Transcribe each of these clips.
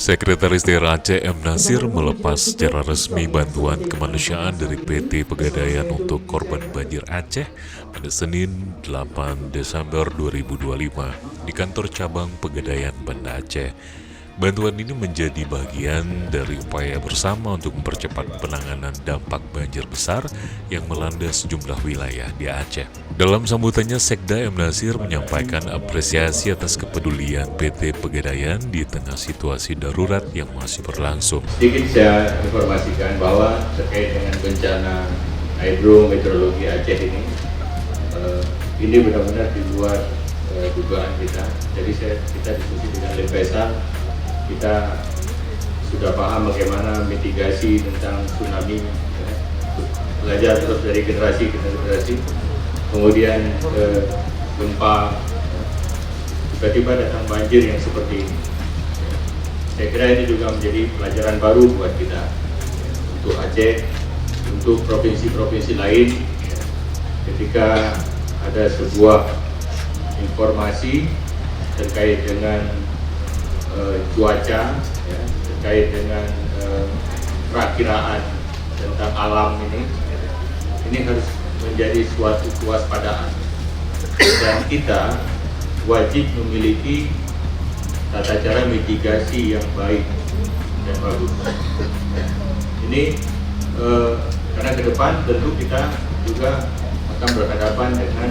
Sekretaris Daerah Aceh M. Nasir melepas secara resmi bantuan kemanusiaan dari PT Pegadaian untuk korban banjir Aceh pada Senin 8 Desember 2025 di kantor cabang Pegadaian Banda Aceh. Bantuan ini menjadi bagian dari upaya bersama untuk mempercepat penanganan dampak banjir besar yang melanda sejumlah wilayah di Aceh. Dalam sambutannya, Sekda M. Nasir menyampaikan apresiasi atas kepedulian PT Pegadaian di tengah situasi darurat yang masih berlangsung. Sedikit saya informasikan bahwa terkait dengan bencana hidrometeorologi Aceh ini benar-benar di luar dugaan kita. Jadi kita diskusi dengan Lepesa, kita sudah paham bagaimana mitigasi tentang tsunami, belajar terus dari generasi ke generasi. Kemudian gempa, tiba-tiba datang banjir yang seperti ini. Saya kira ini juga menjadi pelajaran baru buat kita, untuk Aceh, untuk provinsi-provinsi lain. Ketika ada sebuah informasi terkait dengan cuaca, terkait dengan perakiraan tentang alam ini harus menjadi suatu kewaspadaan, dan kita wajib memiliki tata cara mitigasi yang baik dan bagus. Ini karena ke depan tentu kita juga akan berhadapan dengan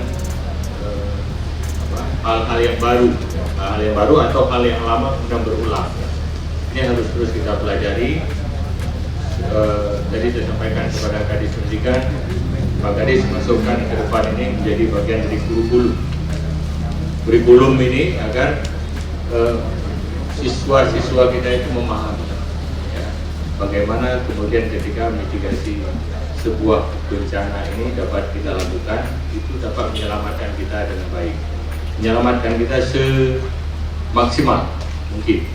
hal-hal yang baru atau hal yang lama sedang berulang. Ini harus terus kita pelajari. Tadi saya sampaikan kepada Kadis Pendidikan, Pak Kadis masukkan ke depan ini menjadi bagian dari kurikulum ini agar siswa-siswa kita itu memahami bagaimana kemudian ketika mitigasi sebuah bencana ini dapat kita lakukan, itu dapat menyelamatkan kita dengan baik, menyelamatkan kita semaksimal mungkin.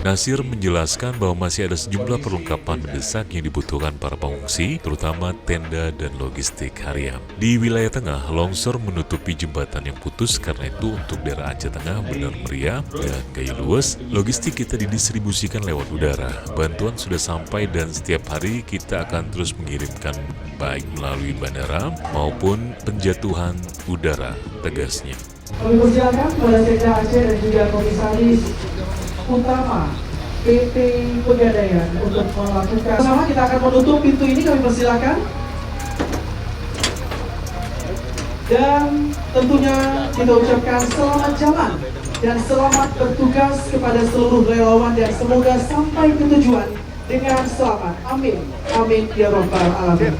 Nasir menjelaskan bahwa masih ada sejumlah perlengkapan mendesak yang dibutuhkan para pengungsi, terutama tenda dan logistik harian. Di wilayah tengah, longsor menutupi jembatan yang putus, karena itu untuk daerah Aceh Tengah, Benar Meriah, dan Gayo Lues, logistik kita didistribusikan lewat udara. Bantuan sudah sampai dan setiap hari kita akan terus mengirimkan baik melalui bandara maupun penjatuhan udara, tegasnya. Kami persilakan kepada Sekda Aceh dan juga Komisaris Utama PT Pegadaian untuk melakukan. Bersama kita akan menutup pintu ini, kami persilakan. Dan tentunya kita ucapkan selamat jalan dan selamat bertugas kepada seluruh relawan, dan semoga sampai ke tujuan dengan selamat. Amin. Amin ya rabbal alamin.